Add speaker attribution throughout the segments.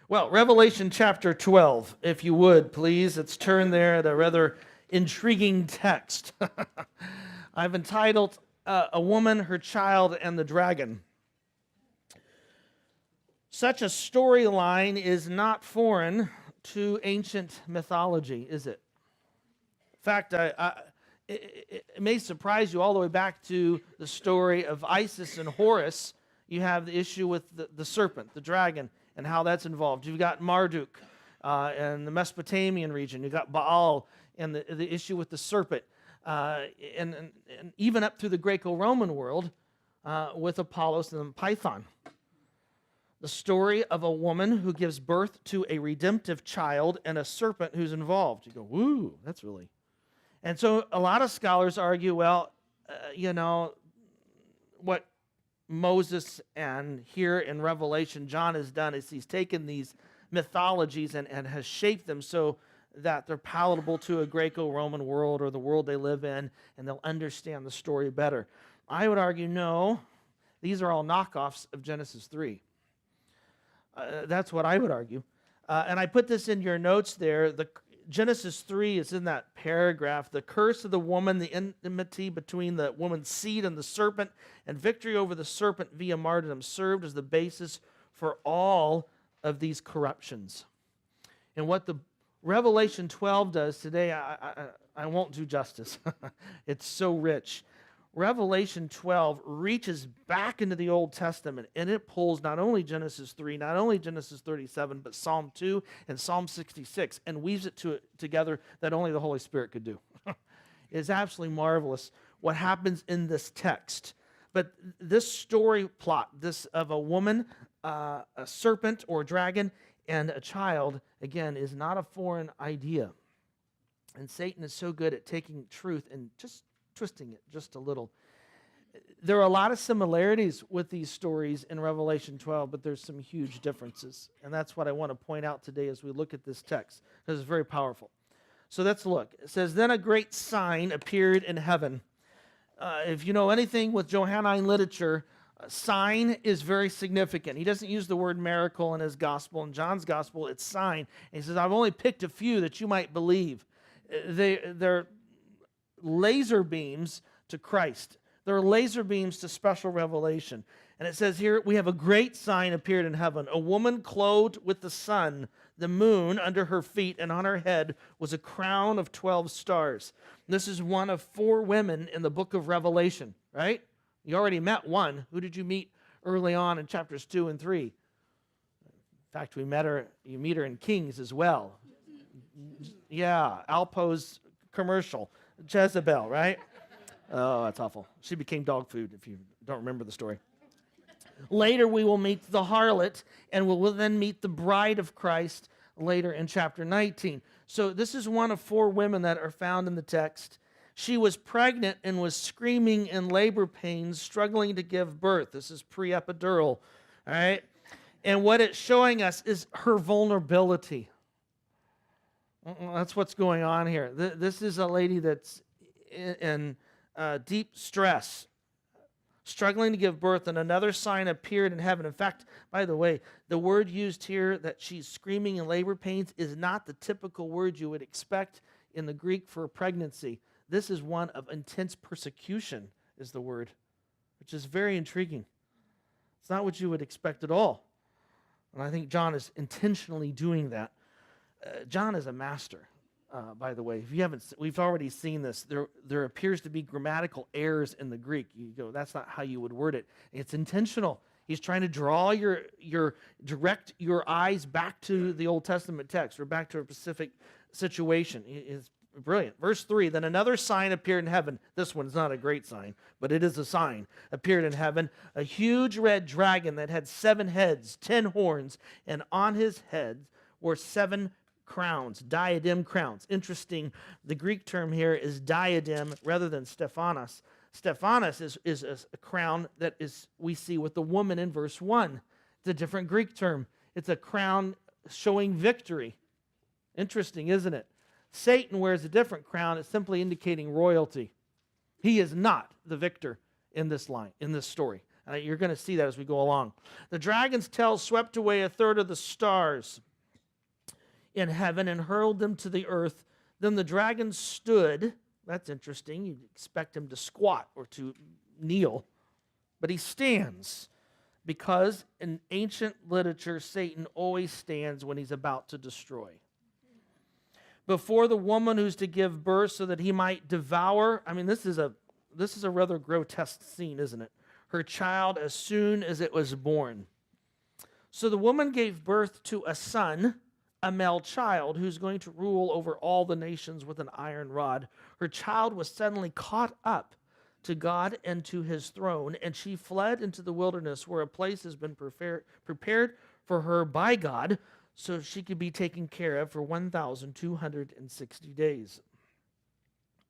Speaker 1: Well, Revelation chapter 12, if you would, please. Let's turn there at a rather intriguing text. I've entitled A Woman, Her Child, and the Dragon. Such a storyline is not foreign to ancient mythology, is it? In fact, it may surprise you all the way back to the story of Isis and Horus. You have the issue with the serpent, the dragon, and how that's involved. You've got Marduk in the Mesopotamian region. You've got Baal and the issue with the serpent. And even up through the Greco-Roman world with Apollos and Python. The story of a woman who gives birth to a redemptive child and a serpent who's involved. You go, woo, that's really... And so a lot of scholars argue, well, what Moses and here in Revelation John has done is he's taken these mythologies and has shaped them so that they're palatable to a Greco-Roman world or the world they live in, and they'll understand the story better. I would argue, no, these are all knockoffs of Genesis 3. That's what I would argue. And I put this in your notes there. Genesis 3 is in that paragraph. The curse of the woman, the enmity between the woman's seed and the serpent, and victory over the serpent via martyrdom served as the basis for all of these corruptions. And what the Revelation 12 does today, I won't do justice. It's so rich. Revelation 12 reaches back into the Old Testament, and it pulls not only Genesis 3, not only Genesis 37, but Psalm 2 and Psalm 66, and weaves it together that only the Holy Spirit could do. It's absolutely marvelous what happens in this text. But this story plot, this of a woman, a serpent or dragon, and a child, again, is not a foreign idea. And Satan is so good at taking truth and just twisting it just a little. There are a lot of similarities with these stories in Revelation 12, but there's some huge differences. And that's what I want to point out today as we look at this text, because it's very powerful. So let's look. It says, then a great sign appeared in heaven. If you know anything with Johannine literature, sign is very significant. He doesn't use the word miracle in his gospel. In John's gospel, it's sign. And he says, I've only picked a few that you might believe. They're laser beams to Christ. There are laser beams to special revelation. And it says here, we have a great sign appeared in heaven. A woman clothed with the sun, the moon under her feet, and on her head was a crown of 12 stars. This is one of 4 women in the book of Revelation, right? You already met one. Who did you meet early on in chapters 2 and 3? In fact, you meet her in Kings as well. Yeah, Alpo's commercial. Jezebel, right? Oh, that's awful. She became dog food, if you don't remember the story. Later, we will meet the harlot, and we'll then meet the bride of Christ later in chapter 19. So this is one of 4 women that are found in the text. She was pregnant and was screaming in labor pains, struggling to give birth. This is pre-epidural, all right? And what it's showing us is her vulnerability. That's what's going on here. This is a lady that's in deep stress, struggling to give birth, and another sign appeared in heaven. In fact, by the way, the word used here that she's screaming in labor pains is not the typical word you would expect in the Greek for pregnancy. This is one of intense persecution, is the word, which is very intriguing. It's not what you would expect at all. And I think John is intentionally doing that. John is a master, by the way. If you haven't, we've already seen this. There appears to be grammatical errors in the Greek. You go, that's not how you would word it. It's intentional. He's trying to draw direct your eyes back to the Old Testament text or back to a specific situation. It's brilliant. Verse 3, then another sign appeared in heaven. This one's not a great sign, but it is a sign. Appeared in heaven, a huge red dragon that had 7 heads, 10 horns, and on his head were 7 crowns, diadem crowns. Interesting, the Greek term here is diadem rather than Stephanos. Stephanos is a crown that we see with the woman in verse 1. It's a different Greek term. It's a crown showing victory. Interesting, isn't it? Satan wears a different crown. It's simply indicating royalty. He is not the victor in this line, in this story. You're going to see that as we go along. The dragon's tail swept away a third of the stars in heaven and hurled them to the earth. Then the dragon stood. That's interesting. You'd expect him to squat or to kneel. But he stands because in ancient literature, Satan always stands when he's about to destroy. Before the woman who's to give birth so that he might devour. I mean, this is a rather grotesque scene, isn't it? Her child as soon as it was born. So the woman gave birth to a son, a male child, who's going to rule over all the nations with an iron rod. Her child was suddenly caught up to God and to his throne, and she fled into the wilderness where a place has been prepared for her by God so she could be taken care of for 1,260 days.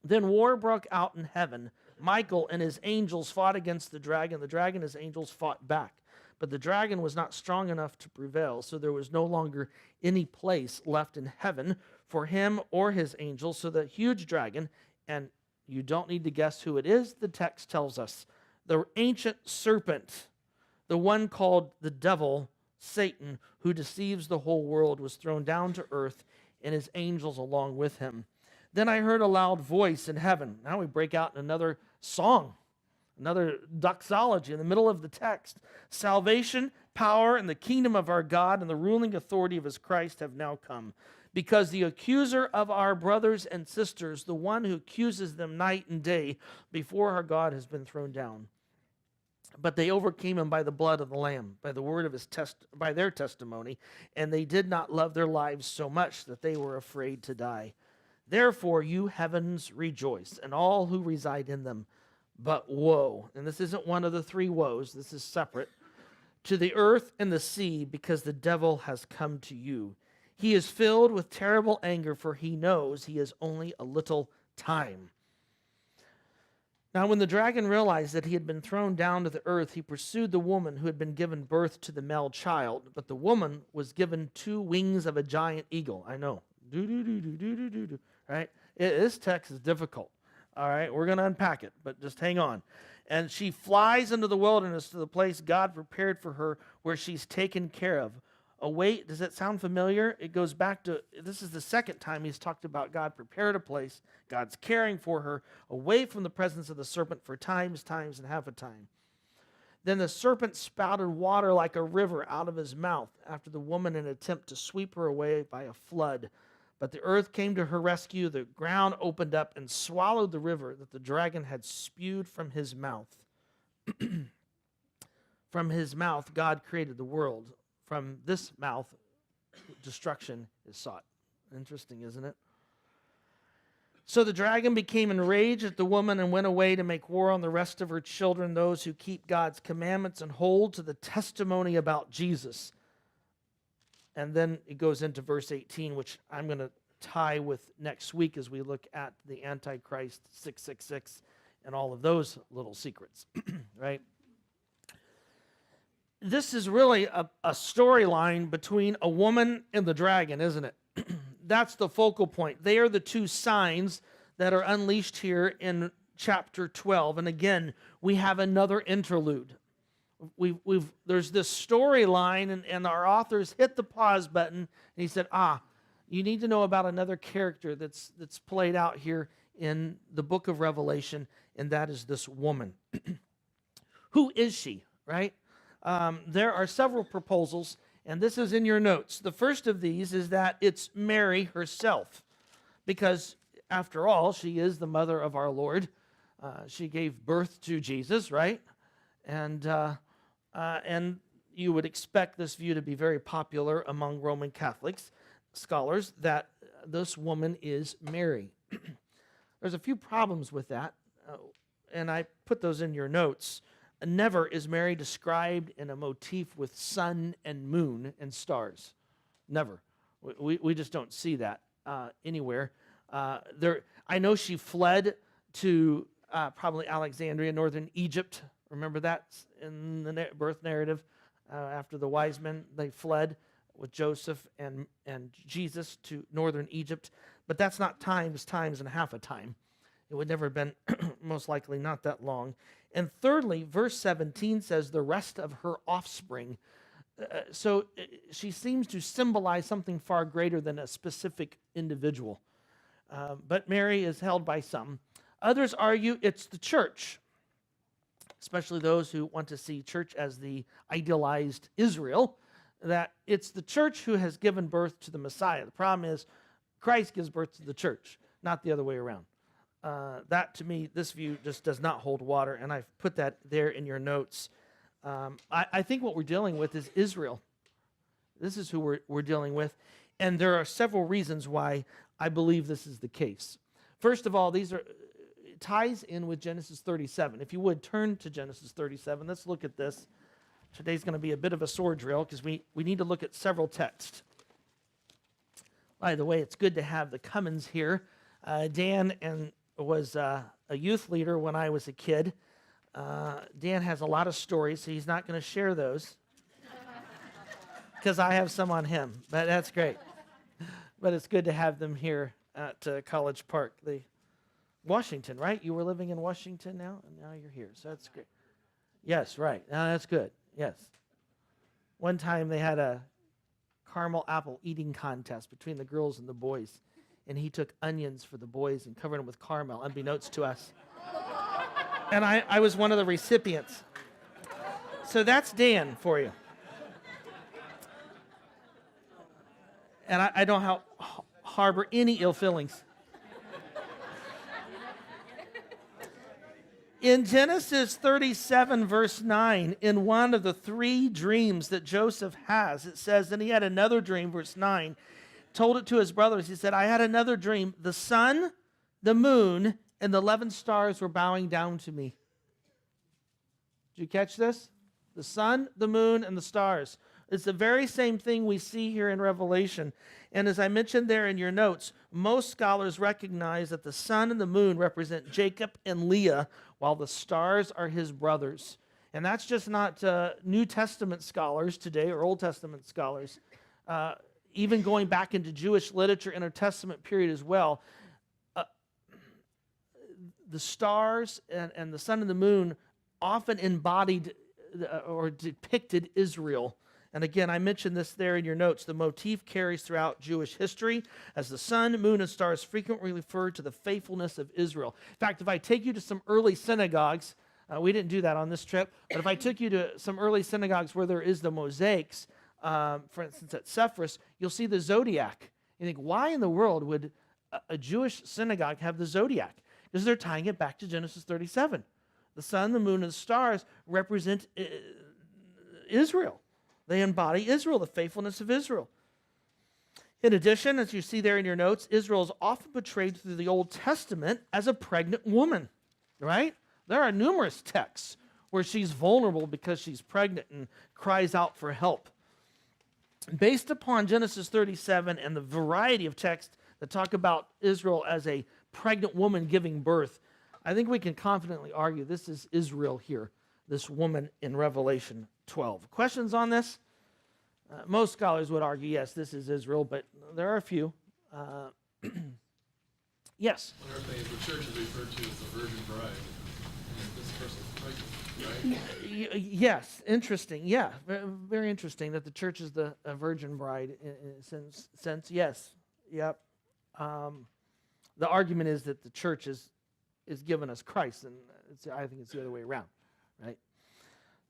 Speaker 1: Then war broke out in heaven. Michael and his angels fought against the dragon. The dragon and his angels fought back. But the dragon was not strong enough to prevail, so there was no longer any place left in heaven for him or his angels. So the huge dragon, and you don't need to guess who it is, the text tells us, the ancient serpent, the one called the devil, Satan, who deceives the whole world, was thrown down to earth, and his angels along with him. Then I heard a loud voice in heaven. Now we break out in another song, another doxology in the middle of the text. Salvation, power, and the kingdom of our God and the ruling authority of his Christ have now come. Because the accuser of our brothers and sisters, the one who accuses them night and day before our God, has been thrown down. But they overcame him by the blood of the Lamb, by the word of his by their testimony, and they did not love their lives so much that they were afraid to die. Therefore, you heavens rejoice, and all who reside in them. But woe, and this isn't one of the three woes, this is separate, to the earth and the sea, because the devil has come to you. He is filled with terrible anger, for he knows he has only a little time. Now, when the dragon realized that he had been thrown down to the earth, he pursued the woman who had been given birth to the male child. But the woman was given 2 wings of a giant eagle. I know. Right? This text is difficult. All right, we're going to unpack it, but just hang on. And she flies into the wilderness to the place God prepared for her, where she's taken care of. Away, does that sound familiar? It goes back to, this is the second time he's talked about God prepared a place. God's caring for her away from the presence of the serpent for times, and half a time. Then the serpent spouted water like a river out of his mouth after the woman in an attempt to sweep her away by a flood. But the earth came to her rescue. The ground opened up and swallowed the river that the dragon had spewed from his mouth. From his mouth, God created the world. From this mouth, destruction is sought. Interesting, isn't it? So the dragon became enraged at the woman and went away to make war on the rest of her children, those who keep God's commandments and hold to the testimony about Jesus. And then it goes into verse 18, which I'm going to tie with next week as we look at the Antichrist 666 and all of those little secrets, right? This is really a storyline between a woman and the dragon, isn't it? That's the focal point. They are the 2 signs that are unleashed here in chapter 12. And again, we have another interlude. There's this storyline, and our authors hit the pause button, and he said, you need to know about another character that's played out here in the book of Revelation, and that is this woman. Who is she, right? There are several proposals, and this is in your notes. The first of these is that it's Mary herself, because after all, she is the mother of our Lord. She gave birth to Jesus, right? And you would expect this view to be very popular among Roman Catholics scholars, that this woman is Mary. There's a few problems with that, and I put those in your notes. Never is Mary described in a motif with sun and moon and stars. Never. We just don't see that anywhere. I know she fled to probably Alexandria, northern Egypt. Remember that in the birth narrative? After the wise men, they fled with Joseph and Jesus to northern Egypt. But that's not times and half a time. It would never have been, most likely, not that long. And thirdly, verse 17 says the rest of her offspring. So she seems to symbolize something far greater than a specific individual. But Mary is held by some. Others argue it's the church, especially those who want to see church as the idealized Israel, that it's the church who has given birth to the Messiah. The problem is Christ gives birth to the church, not the other way around. That, to me, this view just does not hold water, and I've put that there in your notes. I think what we're dealing with is Israel. This is who we're dealing with, and there are several reasons why I believe this is the case. First of all, it ties in with Genesis 37. If you would, turn to Genesis 37. Let's look at this. Today's going to be a bit of a sword drill because we need to look at several texts. By the way, it's good to have the Cummins here. Dan was a youth leader when I was a kid. Dan has a lot of stories, so he's not going to share those because I have some on him, but that's great. But it's good to have them here at College Park. Washington, right? You were living in Washington now, and now you're here, so that's great. Yes, right. That's good. Yes. One time they had a caramel apple eating contest between the girls and the boys, and he took onions for the boys and covered them with caramel, unbeknownst to us. And I was one of the recipients. So that's Dan for you. And I don't harbor any ill feelings. In Genesis 37, verse 9, in one of the three dreams that Joseph has, it says, and he had another dream, verse 9, told it to his brothers. He said, I had another dream. The sun, the moon, and the 11 stars were bowing down to me. Did you catch this? The sun, the moon, and the stars. It's the very same thing we see here in Revelation. And as I mentioned there in your notes, most scholars recognize that the sun and the moon represent Jacob and Leah, while the stars are his brothers. And that's just not New Testament scholars today or Old Testament scholars. Even going back into Jewish literature, Intertestament period as well, the stars and the sun and the moon often embodied or depicted Israel. And again, I mentioned this there in your notes. The motif carries throughout Jewish history as the sun, moon, and stars frequently refer to the faithfulness of Israel. In fact, if I take you to some early synagogues, we didn't do that on this trip, but if I took you to some early synagogues where there is the mosaics, for instance at Sepphoris, you'll see the zodiac. You think, why in the world would a Jewish synagogue have the zodiac? Because they're tying it back to Genesis 37. The sun, the moon, and the stars represent Israel. They embody Israel, the faithfulness of Israel. In addition, as you see there in your notes, Israel is often portrayed through the Old Testament as a pregnant woman, right? There are numerous texts where she's vulnerable because she's pregnant and cries out for help. Based upon Genesis 37 and the variety of texts that talk about Israel as a pregnant woman giving birth, I think we can confidently argue this is Israel here, this woman in Revelation 12. Questions on this? Most scholars would argue, yes, this is Israel, but there are a few. Yes?
Speaker 2: I wonder if the church is referred to as the virgin bride, and this person's pregnant, right?
Speaker 1: Yes, interesting. Yeah, very interesting that the church is the virgin bride in a sense. Yes, yep. The argument is that the church is given us Christ, and I think it's the other way around, right?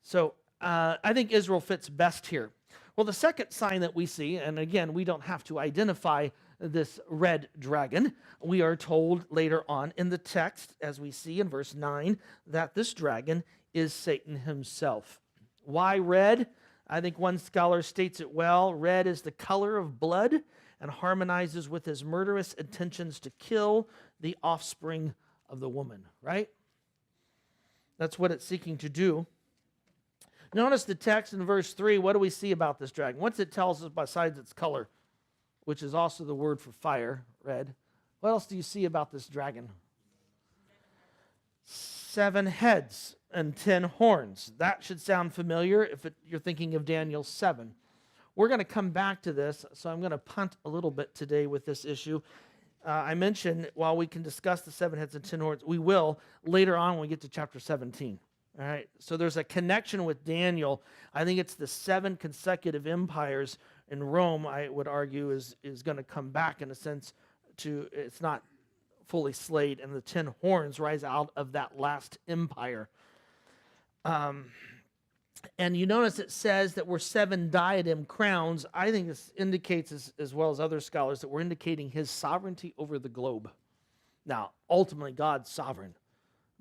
Speaker 1: So I think Israel fits best here. Well, the second sign that we see, and again, we don't have to identify this red dragon. We are told later on in the text, as we see in verse 9, that this dragon is Satan himself. Why red? I think one scholar states it well. Red is the color of blood and harmonizes with his murderous intentions to kill the offspring of the woman, right? That's what it's seeking to do. Notice the text in verse 3. What do we see about this dragon? What's it tells us besides its color, which is also the word for fire, red? What else do you see about this dragon? 7 heads and 10 horns. That should sound familiar if you're thinking of Daniel 7. We're going to come back to this, so I'm going to punt a little bit today with this issue. I mentioned while we can discuss the 7 heads and 10 horns, we will later on when we get to chapter 17. All right, so there's a connection with Daniel. I think it's the 7 consecutive empires in Rome, I would argue, is going to come back in a sense to, it's not fully slayed, and the 10 horns rise out of that last empire. And you notice it says that we're 7 diadem crowns. I think this indicates, as well as other scholars, that we're indicating his sovereignty over the globe. Now, ultimately, God's sovereign.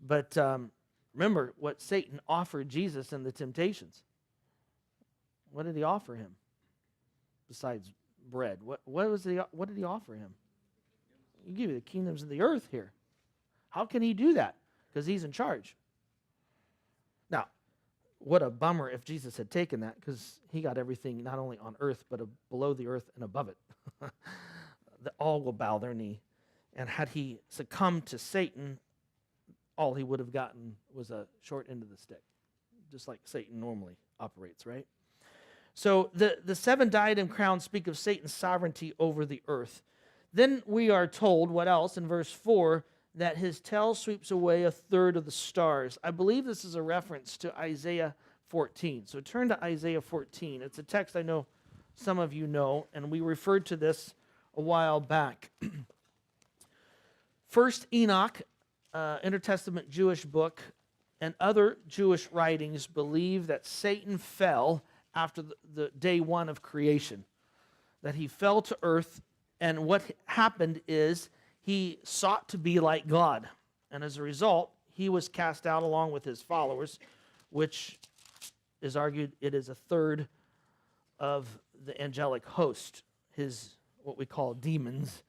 Speaker 1: But remember what Satan offered Jesus in the temptations. What did he offer him besides bread? What did he offer him? He give you the kingdoms of the earth here. How can he do that? Because he's in charge. Now, what a bummer if Jesus had taken that, because he got everything not only on earth, but below the earth and above it. All will bow their knee. And had he succumbed to Satan, all he would have gotten was a short end of the stick, just like Satan normally operates, right? So the 7 diadem crowns speak of Satan's sovereignty over the earth. Then we are told, what else, in verse 4, that his tail sweeps away 1/3 of the stars. I believe this is a reference to Isaiah 14. So turn to Isaiah 14. It's a text I know some of you know, and we referred to this a while back. First Enoch, intertestament Jewish book, and other Jewish writings believe that Satan fell after the day 1 of creation, that he fell to earth, and what happened is he sought to be like God, and as a result, he was cast out along with his followers, which is argued it is 1/3 of the angelic host, his what we call demons.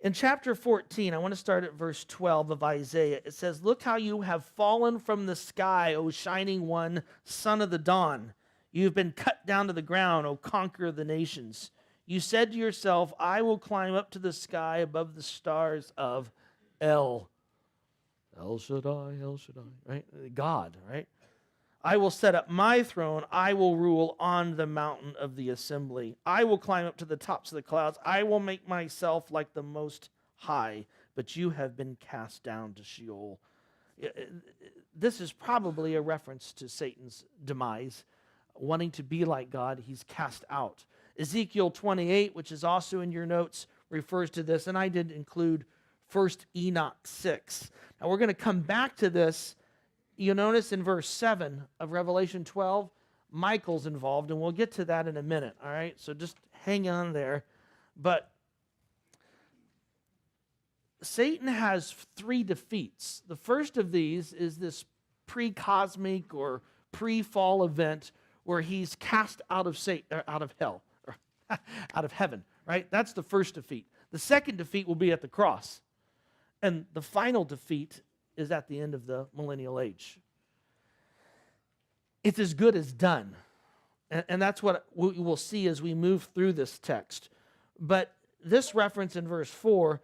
Speaker 1: In chapter 14, I want to start at verse 12 of Isaiah. It says, "Look how you have fallen from the sky, O shining one, son of the dawn. You have been cut down to the ground, O conqueror of the nations. You said to yourself, I will climb up to the sky above the stars of El Shaddai, El Shaddai, right? God, right? I will set up my throne. I will rule on the mountain of the assembly. I will climb up to the tops of the clouds. I will make myself like the Most High, but you have been cast down to Sheol." This is probably a reference to Satan's demise. Wanting to be like God, he's cast out. Ezekiel 28, which is also in your notes, refers to this, and I did include 1 Enoch 6. Now we're going to come back to this. You'll notice in verse 7 of Revelation 12, Michael's involved, and we'll get to that in a minute, all right? So just hang on there. But Satan has 3 defeats. The first of these is this pre-cosmic or pre-fall event where he's cast out of hell, or out of heaven, right? That's the first defeat. The second defeat will be at the cross. And the final defeat is at the end of the millennial age. It's as good as done. And that's what we will see as we move through this text. But this reference in verse 4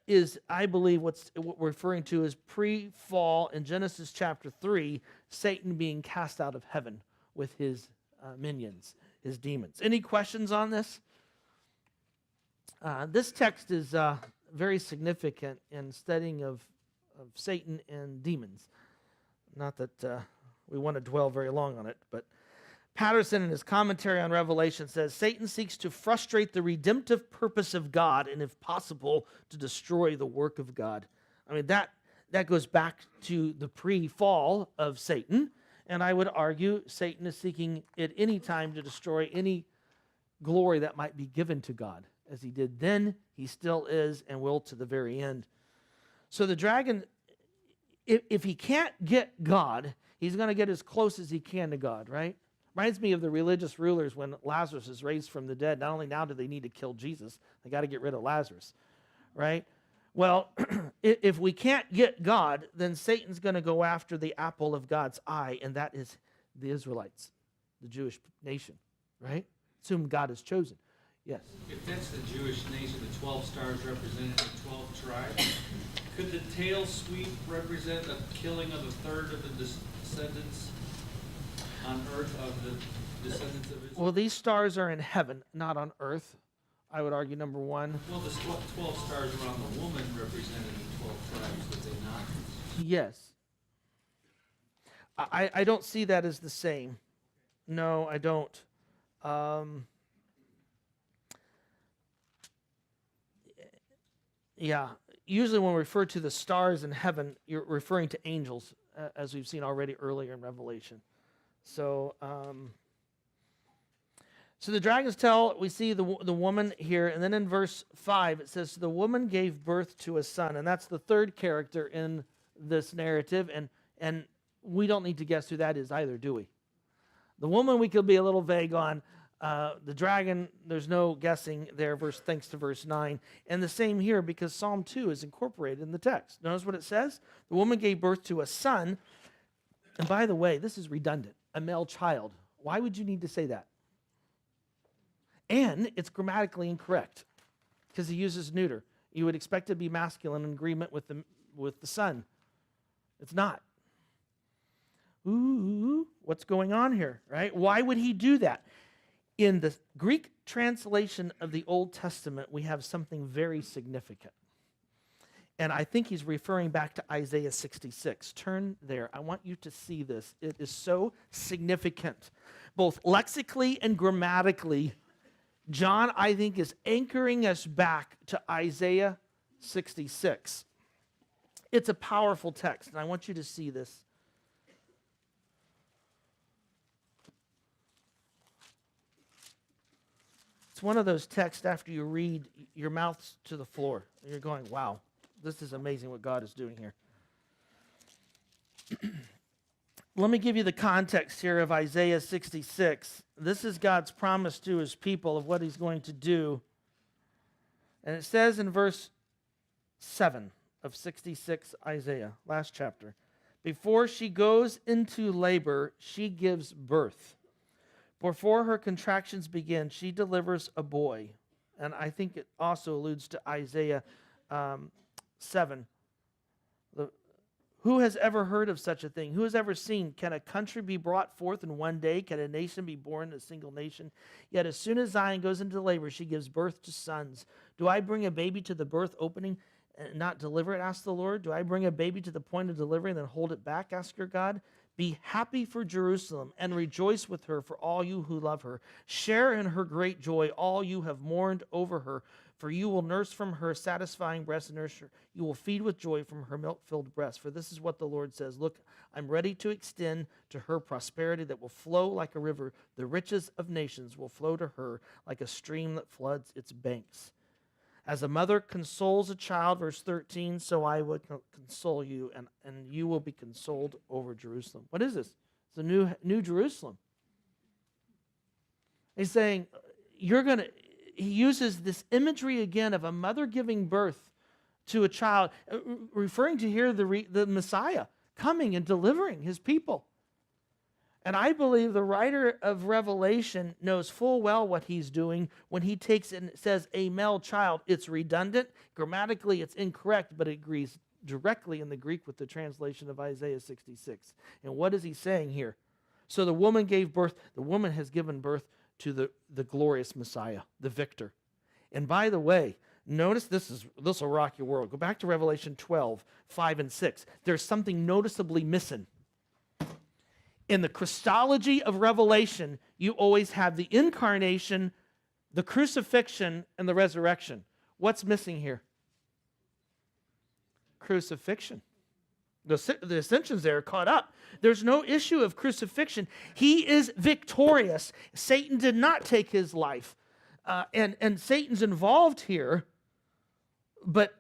Speaker 1: is, I believe, what we're referring to as pre-fall in Genesis chapter 3, Satan being cast out of heaven with his minions, his demons. Any questions on this? This text is very significant in studying of Satan and demons. Not that we want to dwell very long on it, but Patterson in his commentary on Revelation says, Satan seeks to frustrate the redemptive purpose of God and, if possible, to destroy the work of God. I mean, that goes back to the pre-fall of Satan, and I would argue Satan is seeking at any time to destroy any glory that might be given to God. As he did then, he still is and will to the very end. So the dragon, if he can't get God, he's going to get as close as he can to God, right? Reminds me of the religious rulers when Lazarus is raised from the dead. Not only now do they need to kill Jesus, they got to get rid of Lazarus, right? Well, if we can't get God, then Satan's going to go after the apple of God's eye, and that is the Israelites, the Jewish nation, right? It's whom God has chosen. Yes?
Speaker 3: If that's the Jewish nation, the 12 stars representing the 12 tribes, could the tail sweep represent a killing of 1/3 of the descendants on earth of the descendants of Israel?
Speaker 1: Well, these stars are in heaven, not on earth. I would argue, number one.
Speaker 3: Well, the 12 stars around the woman represented the 12 tribes, did they not?
Speaker 1: Yes. I don't see that as the same. No, I don't. Yeah, usually when we refer to the stars in heaven, you're referring to angels, as we've seen already earlier in Revelation. So, so the dragon's tail, we see the woman here, and then in verse 5 it says, the woman gave birth to a son, and that's the third character in this narrative, and we don't need to guess who that is either, do we? The woman we could be a little vague on. The dragon, there's no guessing there, thanks to verse 9. And the same here, because Psalm 2 is incorporated in the text. Notice what it says? The woman gave birth to a son. And by the way, this is redundant, a male child. Why would you need to say that? And it's grammatically incorrect, because he uses neuter. You would expect it to be masculine in agreement with the son. It's not. Ooh, what's going on here, right? Why would he do that? In the Greek translation of the Old Testament, we have something very significant. And I think he's referring back to Isaiah 66. Turn there. I want you to see this. It is so significant. Both lexically and grammatically, John, I think, is anchoring us back to Isaiah 66. It's a powerful text, and I want you to see this. It's one of those texts after you read, your mouth's to the floor. You're going, wow, this is amazing what God is doing here. Let me give you the context here of Isaiah 66. This is God's promise to his people of what he's going to do. And it says in verse 7 of 66 Isaiah, last chapter, before she goes into labor, she gives birth. Before her contractions begin, she delivers a boy. And I think it also alludes to Isaiah 7. Who has ever heard of such a thing? Who has ever seen? Can a country be brought forth in one day? Can a nation be born in a single nation? Yet as soon as Zion goes into labor, she gives birth to sons. Do I bring a baby to the birth opening and not deliver it, asks the Lord? Do I bring a baby to the point of delivery and then hold it back, asks your God? Be happy for Jerusalem and rejoice with her for all you who love her. Share in her great joy, all you have mourned over her. For you will nurse from her satisfying breast and nurse her. You will feed with joy from her milk-filled breast. For this is what the Lord says. Look, I'm ready to extend to her prosperity that will flow like a river. The riches of nations will flow to her like a stream that floods its banks. As a mother consoles a child, verse 13, so I would console you, and you will be consoled over Jerusalem. What is this? It's a new Jerusalem. He's saying, he uses this imagery again of a mother giving birth to a child, referring to here the Messiah coming and delivering his people. And I believe the writer of Revelation knows full well what he's doing when he takes it and says a male child. It's redundant. Grammatically, it's incorrect, but it agrees directly in the Greek with the translation of Isaiah 66. And what is he saying here? So the woman gave birth. The woman has given birth to the glorious Messiah, the victor. And by the way, notice this will rock your world. Go back to Revelation 12, 5 and 6. There's something noticeably missing. In the Christology of Revelation, you always have the incarnation, the crucifixion, and the resurrection. What's missing here? Crucifixion. The ascensions there are caught up. There's no issue of crucifixion. He is victorious. Satan did not take his life. And Satan's involved here, but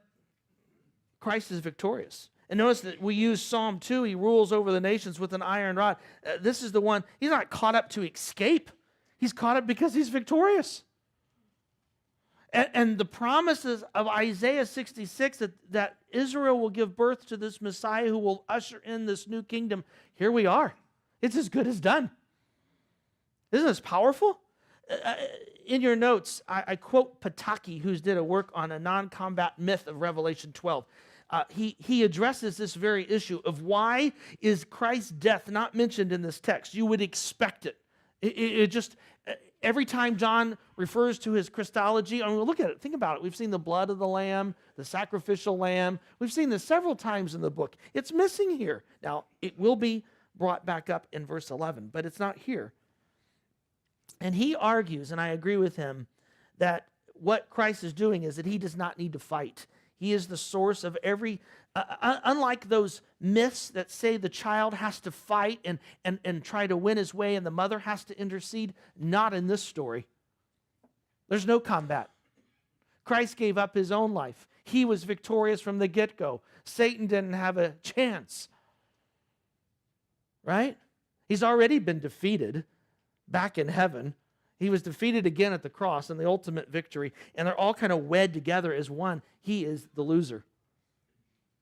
Speaker 1: Christ is victorious. And notice that we use Psalm 2, he rules over the nations with an iron rod. This is the one, he's not caught up to escape. He's caught up because he's victorious. And the promises of Isaiah 66 that Israel will give birth to this Messiah who will usher in this new kingdom, here we are. It's as good as done. Isn't this powerful? In your notes, I quote Pataki, who's did a work on a non-combat myth of Revelation 12. He addresses this very issue of why is Christ's death not mentioned in this text. You would expect it. It just, every time John refers to his Christology, I mean, look at it, think about it. We've seen the blood of the lamb, the sacrificial lamb. We've seen this several times in the book. It's missing here. Now, it will be brought back up in verse 11, but it's not here. And he argues, and I agree with him, that what Christ is doing is that he does not need to fight. He is the source of every, unlike those myths that say the child has to fight and try to win his way and the mother has to intercede, not in this story. There's no combat. Christ gave up his own life. He was victorious from the get-go. Satan didn't have a chance. Right? He's already been defeated back in heaven. He was defeated again at the cross in the ultimate victory, and they're all kind of wed together as one. He is the loser. In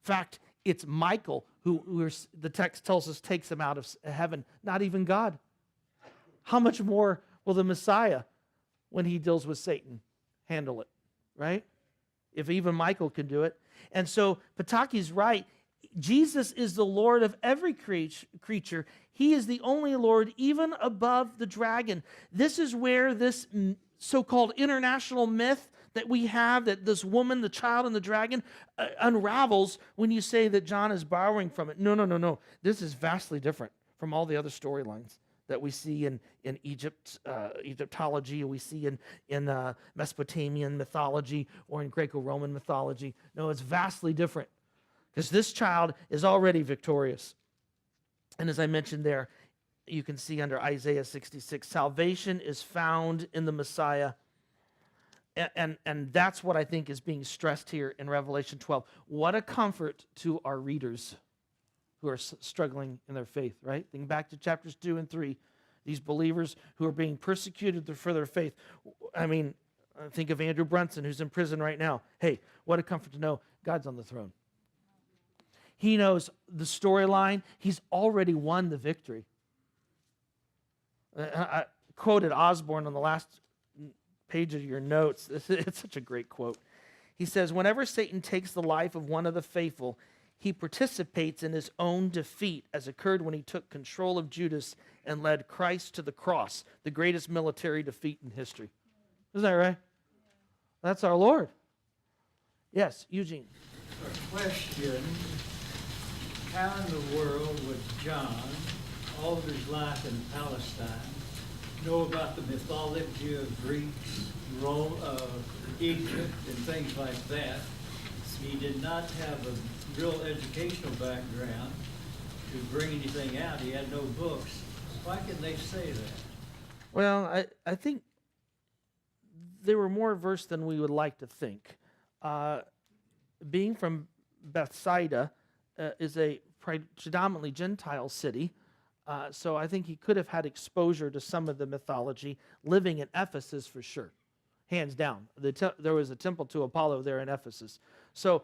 Speaker 1: fact, it's Michael who the text tells us takes him out of heaven, not even God. How much more will the Messiah, when he deals with Satan, handle it, right? If even Michael can do it. And so Pataki's right. Jesus is the Lord of every creature. He is the only Lord, even above the dragon. This is where this so-called international myth that we have, that this woman, the child, and the dragon, unravels when you say that John is borrowing from it. No. This is vastly different from all the other storylines that we see in Egypt, Egyptology, or we see in Mesopotamian mythology, or in Greco-Roman mythology. No, it's vastly different, because this child is already victorious. And as I mentioned there, you can see under Isaiah 66, salvation is found in the Messiah. And that's what I think is being stressed here in Revelation 12. What a comfort to our readers who are struggling in their faith, right? Think back to chapters 2 and 3. These believers who are being persecuted for their faith. I mean, think of Andrew Brunson, who's in prison right now. Hey, what a comfort to know God's on the throne. He knows the storyline. He's already won the victory. I quoted Osborne on the last page of your notes. It's such a great quote. He says, whenever Satan takes the life of one of the faithful, he participates in his own defeat, as occurred when he took control of Judas and led Christ to the cross, the greatest military defeat in history. Isn't that right? That's our Lord. Yes, Eugene.
Speaker 4: A question. How in the world would John, all of his life in Palestine, know about the mythology of Greece, Rome, Egypt, and things like that? He did not have a real educational background to bring anything out. He had no books. Why can they say that?
Speaker 1: Well, I think they were more versed than we would like to think. Being from Bethsaida is a predominantly Gentile city, so I think he could have had exposure to some of the mythology living in Ephesus for sure, hands down. There was a temple to Apollo there in Ephesus. So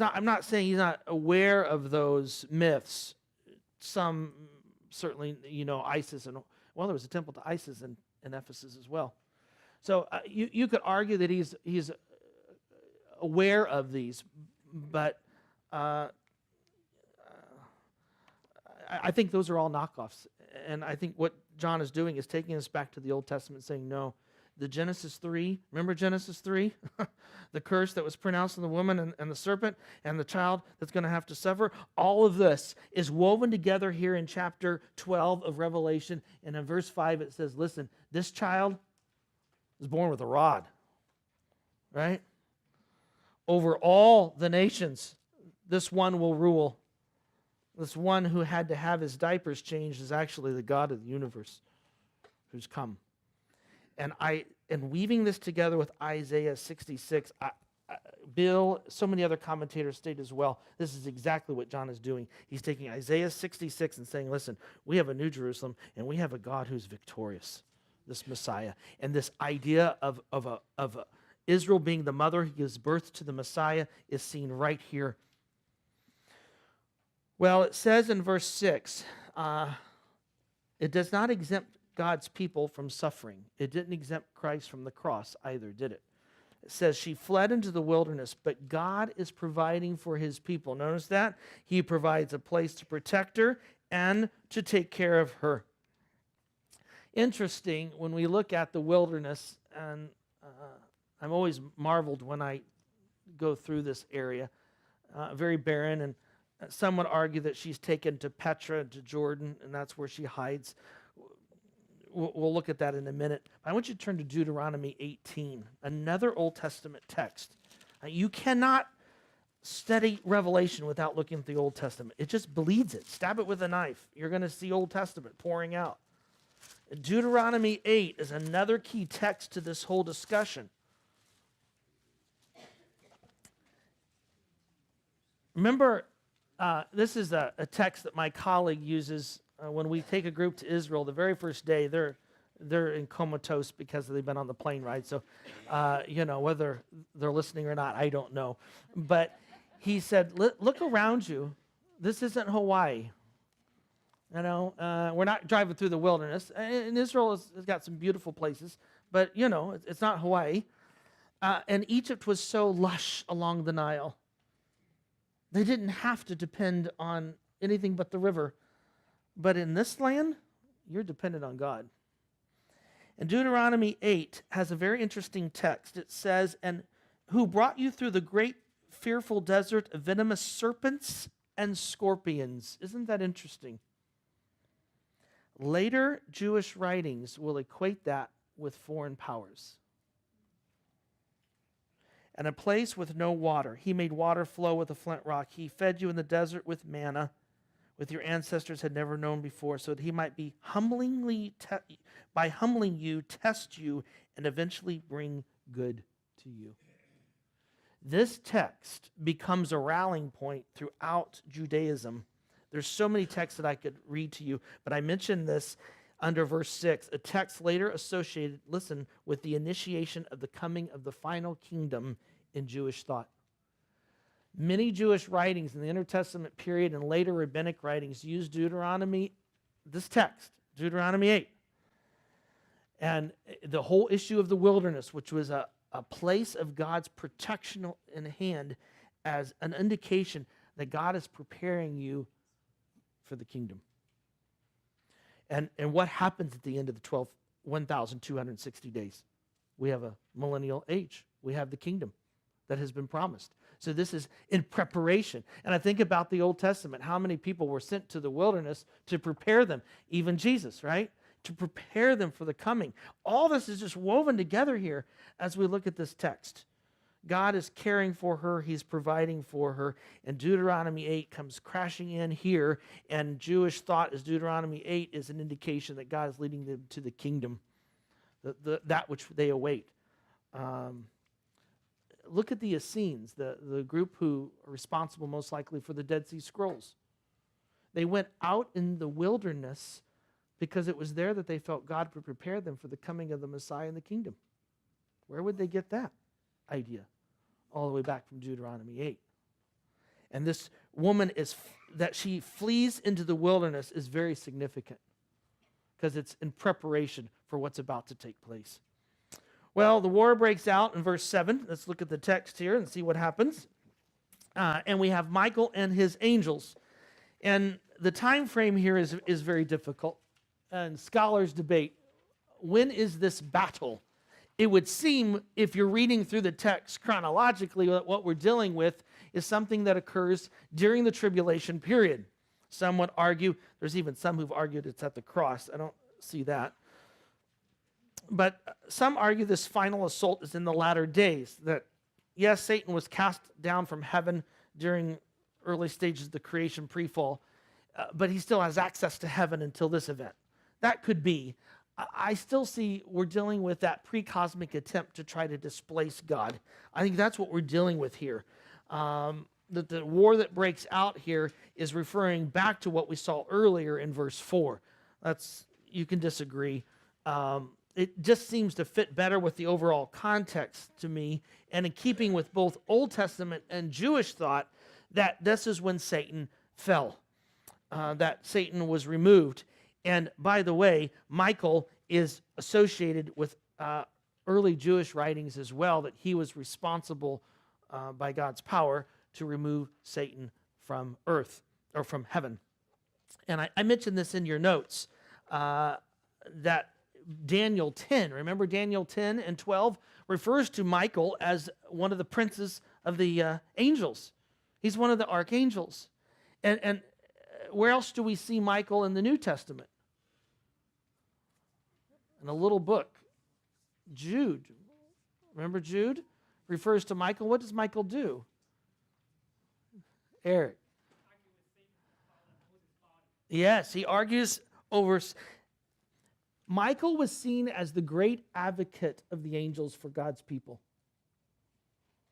Speaker 1: I'm not saying he's not aware of those myths. Some certainly, Isis, and well, there was a temple to Isis in Ephesus as well. So you could argue that he's aware of these, but I think those are all knockoffs. And I think what John is doing is taking us back to the Old Testament, saying, no, the Genesis 3, remember Genesis 3? The curse that was pronounced on the woman and the serpent and the child that's going to have to suffer. All of this is woven together here in chapter 12 of Revelation. And in verse 5 it says, listen, this child was born with a rod, right? Over all the nations, this one will rule. This one who had to have his diapers changed is actually the God of the universe who's come. And weaving this together with Isaiah 66, Bill, so many other commentators state as well, this is exactly what John is doing. He's taking Isaiah 66 and saying, listen, we have a New Jerusalem, and we have a God who's victorious, this Messiah. And this idea of Israel being the mother who gives birth to the Messiah is seen right here. Well, it says in verse 6, it does not exempt God's people from suffering. It didn't exempt Christ from the cross either, did it? It says she fled into the wilderness, but God is providing for his people. Notice that? He provides a place to protect her and to take care of her. Interesting, when we look at the wilderness, and I'm always marveled when I go through this area, very barren, and Some would argue that she's taken to Petra, to Jordan, and that's where she hides. We'll look at that in a minute. I want you to turn to Deuteronomy 18, another Old Testament text. You cannot study Revelation without looking at the Old Testament. It just bleeds it. Stab it with a knife. You're going to see Old Testament pouring out. Deuteronomy 8 is another key text to this whole discussion. Remember, this is a text that my colleague uses when we take a group to Israel. The very first day, they're in comatose because they've been on the plane ride. So, whether they're listening or not, I don't know. But he said, look around you. This isn't Hawaii. We're not driving through the wilderness. And Israel has got some beautiful places, but, it's not Hawaii. And Egypt was so lush along the Nile. They didn't have to depend on anything but the river. But in this land, you're dependent on God. And Deuteronomy 8 has a very interesting text. It says, "And who brought you through the great fearful desert of venomous serpents and scorpions." Isn't that interesting? Later Jewish writings will equate that with foreign powers. "And a place with no water. He made water flow with a flint rock. He fed you in the desert with manna, with your ancestors had never known before, so that he might be by humbling you, test you, and eventually bring good to you." This text becomes a rallying point throughout Judaism. There's so many texts that I could read to you, but I mentioned this under verse 6, a text later associated, listen, with the initiation of the coming of the final kingdom in Jewish thought. Many Jewish writings in the Intertestament period and later rabbinic writings use this text, Deuteronomy 8. And the whole issue of the wilderness, which was a place of God's protection in hand, as an indication that God is preparing you for the kingdom. And what happens at the end of the 1,260 days? We have a millennial age. We have the kingdom that has been promised. So this is in preparation. And I think about the Old Testament, how many people were sent to the wilderness to prepare them, even Jesus, right? To prepare them for the coming. All this is just woven together here as we look at this text. God is caring for her. He's providing for her. And Deuteronomy 8 comes crashing in here. And Jewish thought is Deuteronomy 8 is an indication that God is leading them to the kingdom, that which they await. Look at the Essenes, the group who are responsible most likely for the Dead Sea Scrolls. They went out in the wilderness because it was there that they felt God would prepare them for the coming of the Messiah and the kingdom. Where would they get that idea? All the way back from Deuteronomy 8. And this woman that she flees into the wilderness is very significant because it's in preparation for what's about to take place. Well, the war breaks out in verse 7. Let's look at the text here and see what happens. And we have Michael and his angels. And the time frame here is very difficult. And scholars debate, when is this battle? It would seem, if you're reading through the text chronologically, that what we're dealing with is something that occurs during the tribulation period. Some would argue, there's even some who've argued it's at the cross. I don't see that. But some argue this final assault is in the latter days, that yes, Satan was cast down from heaven during early stages of the creation pre-fall, but he still has access to heaven until this event. That could be. I still see we're dealing with that pre-cosmic attempt to try to displace God. I think that's what we're dealing with here. That the war that breaks out here is referring back to what we saw earlier in verse 4. You can disagree. It just seems to fit better with the overall context to me, and in keeping with both Old Testament and Jewish thought, that this is when Satan fell, that Satan was removed. And by the way, Michael is associated with early Jewish writings as well, that he was responsible by God's power to remove Satan from earth, or from heaven. And I mentioned this in your notes, that Daniel 10, remember Daniel 10 and 12, refers to Michael as one of the princes of the angels. He's one of the archangels. And where else do we see Michael in the New Testament? In a little book, Jude. Remember Jude? Refers to Michael. What does Michael do? Eric. Yes, he argues over. Michael was seen as the great advocate of the angels for God's people.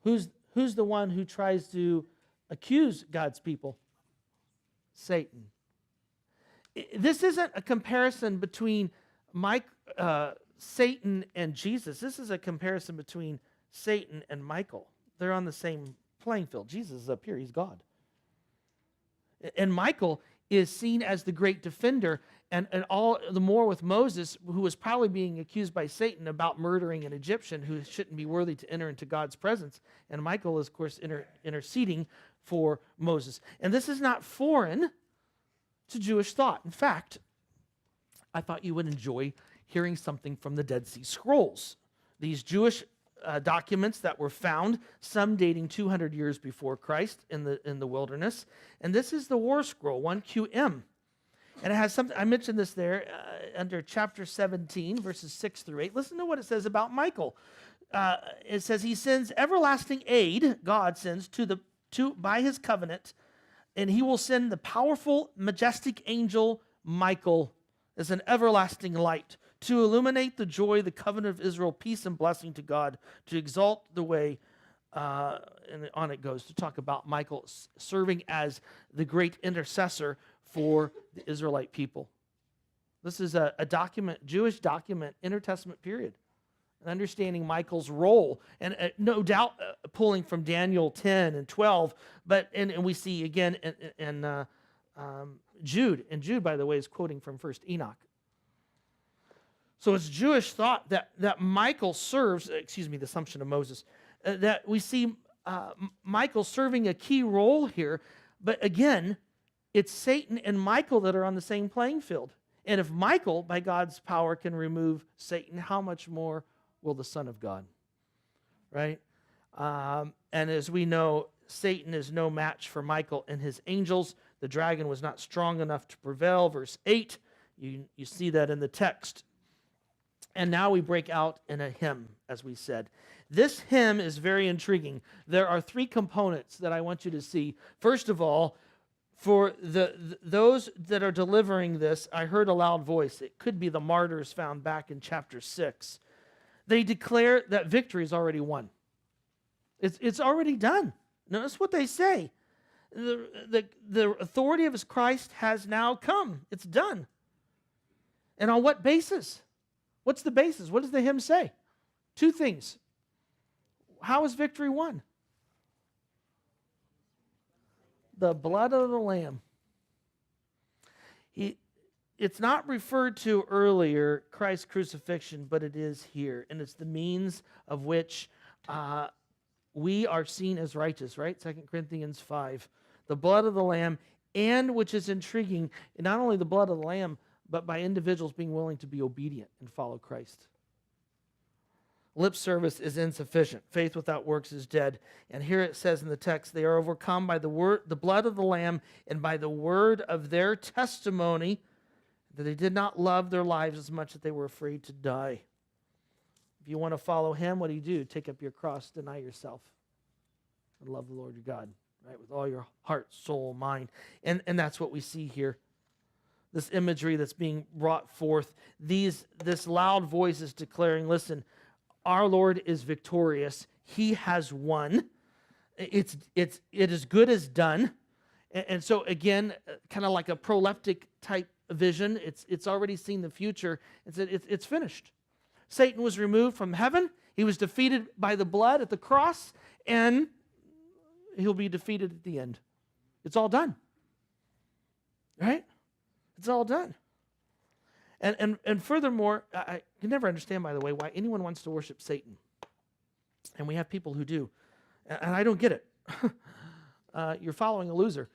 Speaker 1: Who's the one who tries to accuse God's people? Satan. This isn't a comparison between Satan and Jesus. This is a comparison between Satan and Michael. They're on the same playing field. Jesus is up here. He's God. And Michael is seen as the great defender, and all the more with Moses, who was probably being accused by Satan about murdering an Egyptian who shouldn't be worthy to enter into God's presence. And Michael is, of course, interceding for Moses. And this is not foreign to Jewish thought. In fact, I thought you would enjoy hearing something from the Dead Sea Scrolls. These Jewish documents that were found, some dating 200 years before Christ in the wilderness. And this is the War Scroll, 1QM. And it has something, I mentioned this there under chapter 17, verses 6 through 8. Listen to what it says about Michael. It says, he sends everlasting aid, God sends, by his covenant, and he will send the powerful, majestic angel Michael as an everlasting light to illuminate the joy, the covenant of Israel, peace and blessing to God, to exalt the way, and on it goes, to talk about Michael serving as the great intercessor for the Israelite people. This is a document, Jewish document, intertestament period, and understanding Michael's role, and no doubt pulling from Daniel 10 and 12, and we see again in Jude, and Jude, by the way, is quoting from 1 Enoch. So it's Jewish thought that Michael serves, the assumption of Moses, that we see Michael serving a key role here. But again, it's Satan and Michael that are on the same playing field. And if Michael, by God's power, can remove Satan, how much more will the Son of God? Right? And as we know, Satan is no match for Michael and his angels. The dragon was not strong enough to prevail. Verse 8, you see that in the text. And now we break out in a hymn, as we said. This hymn is very intriguing. There are three components that I want you to see. First of all, for those that are delivering this, I heard a loud voice. It could be the martyrs found back in chapter 6. They declare that victory is already won. It's already done. Notice what they say. The authority of Christ has now come. It's done. And on what basis? What's the basis? What does the hymn say? Two things. How is victory won? The blood of the Lamb. It's not referred to earlier, Christ's crucifixion, but it is here. And it's the means of which we are seen as righteous, right? 2 Corinthians 5. The blood of the Lamb, and which is intriguing, not only the blood of the Lamb, but by individuals being willing to be obedient and follow Christ. Lip service is insufficient. Faith without works is dead. And here it says in the text, they are overcome by the blood of the Lamb and by the word of their testimony, that they did not love their lives as much that they were afraid to die. If you want to follow him, what do? Take up your cross, deny yourself, and love the Lord your God, right, with all your heart, soul, mind. And that's what we see here. This imagery that's being brought forth, this loud voice is declaring, listen, our Lord is victorious. He has won. It is good as done. And so again, kind of like a proleptic type vision, it's already seen the future. It's finished. Satan was removed from heaven. He was defeated by the blood at the cross, and he'll be defeated at the end. It's all done. Right? It's all done. And furthermore, I can never understand, by the way, why anyone wants to worship Satan. And we have people who do. And I don't get it. You're following a loser.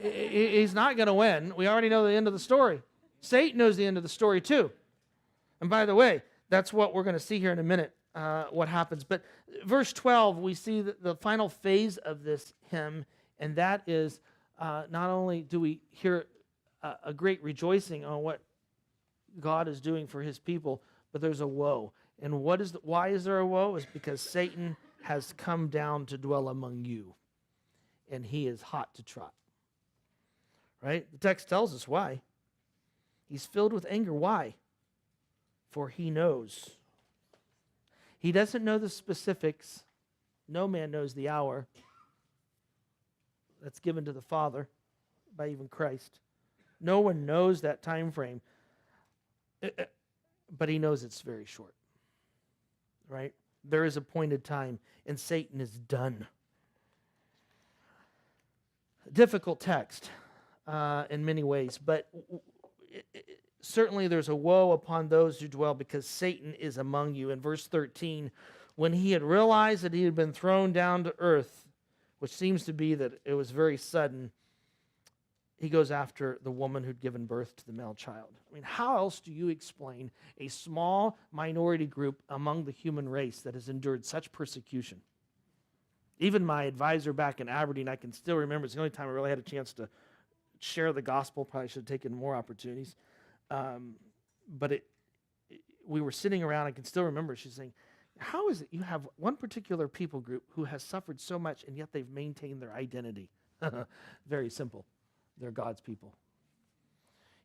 Speaker 1: He's not going to win. We already know the end of the story. Satan knows the end of the story too. And by the way, that's what we're going to see here in a minute, what happens. But verse 12, we see the final phase of this hymn, And that is not only do we hear a great rejoicing on what God is doing for his people, but there's a woe. And why is there a woe? Is because Satan has come down to dwell among you, and he is hot to trot. Right? The text tells us why. He's filled with anger. Why? For he knows. He doesn't know the specifics. No man knows the hour that's given to the Father by even Christ. No one knows that time frame, but he knows it's very short. Right? There is appointed time, and Satan is done. Difficult text in many ways, but certainly there's a woe upon those who dwell because Satan is among you. In verse 13, when he had realized that he had been thrown down to earth, which seems to be that it was very sudden, he goes after the woman who'd given birth to the male child. I mean, how else do you explain a small minority group among the human race that has endured such persecution? Even my advisor back in Aberdeen, I can still remember, it's the only time I really had a chance to share the gospel. Probably should have taken more opportunities. But we were sitting around, I can still remember, she's saying, how is it you have one particular people group who has suffered so much and yet they've maintained their identity? Very simple. They're God's people.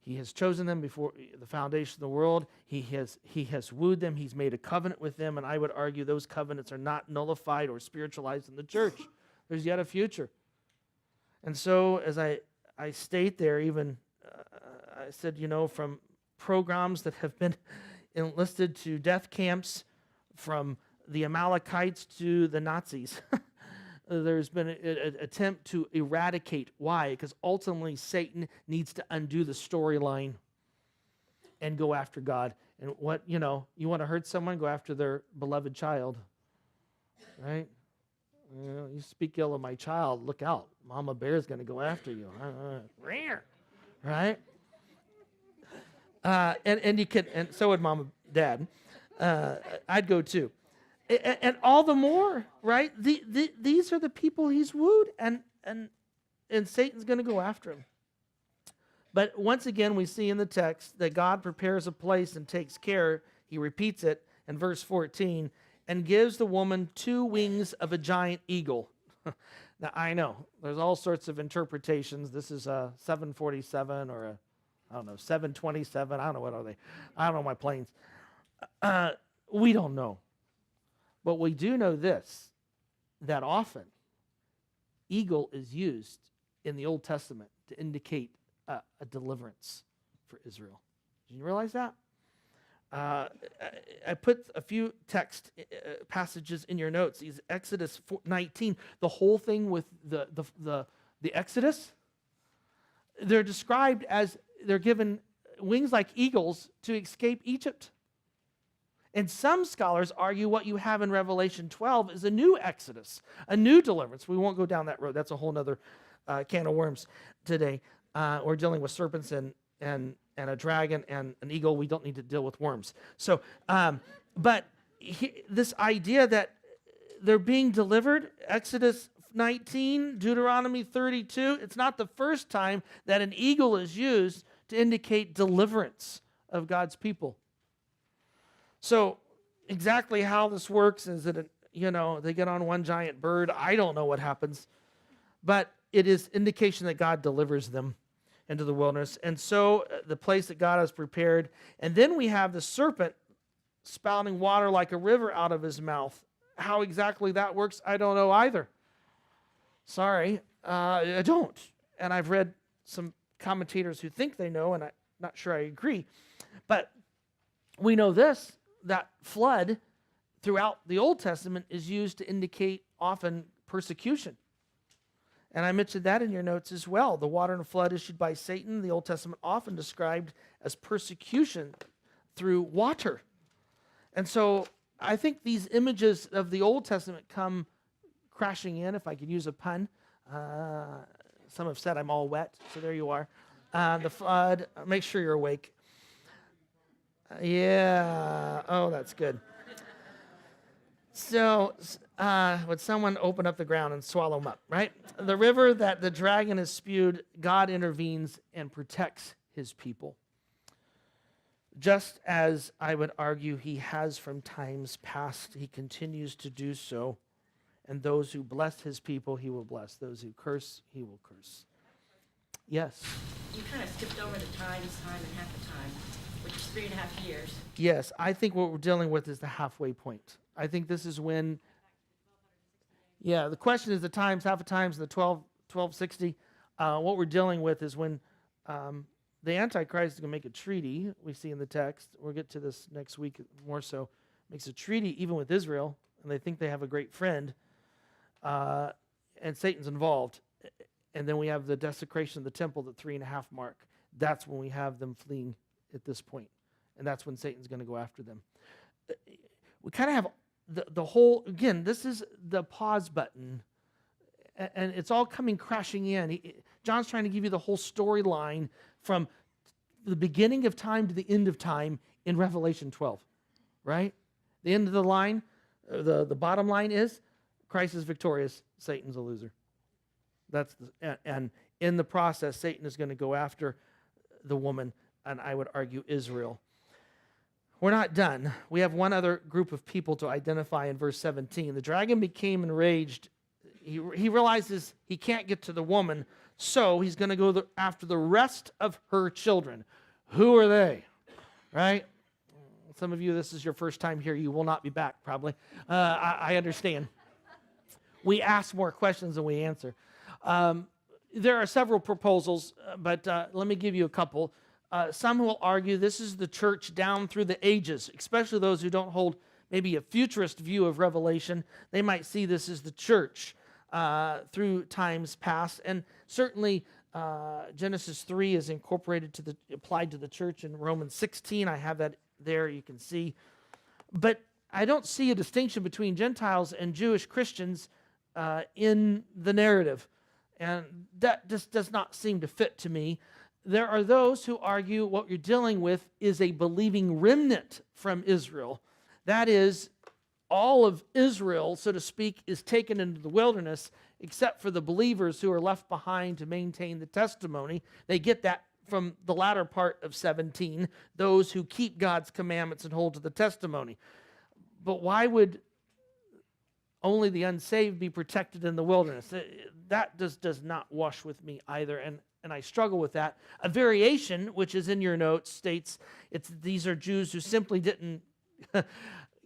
Speaker 1: He has chosen them before the foundation of the world. He has wooed them. He's made a covenant with them, and I would argue those covenants are not nullified or spiritualized in the church. There's yet a future. And so as I state there, even I said, from programs that have been enlisted to death camps, from the Amalekites to the Nazis, there's been an attempt to eradicate. Why? Because ultimately Satan needs to undo the storyline and go after God. And you want to hurt someone, go after their beloved child, right? You speak ill of my child, look out. Mama Bear's going to go after you. Right? And you can, and so would Mama, Dad. I'd go too. And all the more, right? These are the people he's wooed, and Satan's going to go after him. But once again, we see in the text that God prepares a place and takes care. He repeats it in verse 14, and gives the woman 2 wings of a giant eagle. Now, I know, there's all sorts of interpretations. This is a 747 or a, 727. I don't know, what are they? I don't know my planes. We don't know. But we do know this, that often eagle is used in the Old Testament to indicate a deliverance for Israel. Did you realize that? I put a few text passages in your notes. These Exodus 19, the whole thing with the Exodus, they're described as they're given wings like eagles to escape Egypt. And some scholars argue what you have in Revelation 12 is a new Exodus, a new deliverance. We won't go down that road. That's a whole other can of worms today. We're dealing with serpents and a dragon and an eagle. We don't need to deal with worms. So, this idea that they're being delivered, Exodus 19, Deuteronomy 32, it's not the first time that an eagle is used to indicate deliverance of God's people. So exactly how this works is that, they get on one giant bird. I don't know what happens, but it is indication that God delivers them into the wilderness. And so the place that God has prepared. And then we have the serpent spouting water like a river out of his mouth. How exactly that works, I don't know either. Sorry, I don't. And I've read some commentators who think they know, and I'm not sure I agree. But we know this, that flood throughout the Old Testament is used to indicate often persecution. And I mentioned that in your notes as well. The water and flood issued by Satan, the Old Testament often described as persecution through water. And so I think these images of the Old Testament come crashing in, if I could use a pun. Some have said I'm all wet, so there you are. The flood, make sure you're awake. Yeah, oh, that's good. So, would someone open up the ground and swallow them up, right? The river that the dragon has spewed, God intervenes and protects his people. Just as I would argue he has from times past, he continues to do so. And those who bless his people, he will bless. Those who curse, he will curse. Yes.
Speaker 5: You kind of skipped over the time and half the time, which is 3.5 years.
Speaker 1: Yes, I think what we're dealing with is the halfway point. I think this is when, the question is the times, half a times, the 1260. What we're dealing with is when the Antichrist is going to make a treaty, we see in the text. We'll get to this next week more so. Makes a treaty even with Israel, and they think they have a great friend, and Satan's involved. And then we have the desecration of the temple, the 3.5 mark. That's when we have them fleeing at this point. And that's when Satan's going to go after them. We kind of have the whole, again, this is the pause button. And it's all coming crashing in. John's trying to give you the whole storyline from the beginning of time to the end of time in Revelation 12, right? The end of the line, the bottom line is Christ is victorious, Satan's a loser. And in the process, Satan is going to go after the woman, and I would argue Israel. We're not done. We have one other group of people to identify in verse 17. The dragon became enraged. He realizes he can't get to the woman, so he's going to go after the rest of her children. Who are they? Right? Some of you, this is your first time here. You will not be back, probably. I understand. We ask more questions than we answer. There are several proposals, but let me give you a couple. Some will argue this is the church down through the ages, especially those who don't hold maybe a futurist view of Revelation. They might see this as the church through times past. And certainly Genesis 3 is applied to the church in Romans 16. I have that there, you can see. But I don't see a distinction between Gentiles and Jewish Christians in the narrative. And that just does not seem to fit to me. There are those who argue what you're dealing with is a believing remnant from Israel. That is, all of Israel, so to speak, is taken into the wilderness, except for the believers who are left behind to maintain the testimony. They get that from the latter part of 17, those who keep God's commandments and hold to the testimony. But why would only the unsaved be protected in the wilderness? That does not wash with me either, and I struggle with that. A variation, which is in your notes, states these are Jews who simply didn't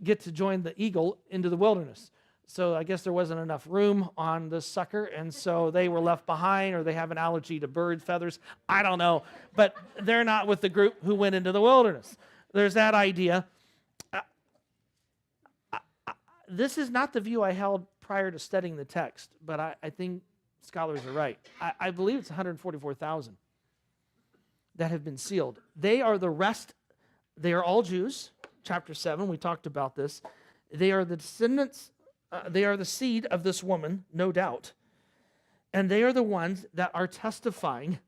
Speaker 1: get to join the eagle into the wilderness. So I guess there wasn't enough room on this sucker, and so they were left behind, or they have an allergy to bird feathers. I don't know, but they're not with the group who went into the wilderness. There's that idea. This is not the view I held prior to studying the text, but I think scholars are right. I believe it's 144,000 that have been sealed. They are the rest. They are all Jews. Chapter 7, we talked about this. They are the descendants. They are the seed of this woman, no doubt. And they are the ones that are testifying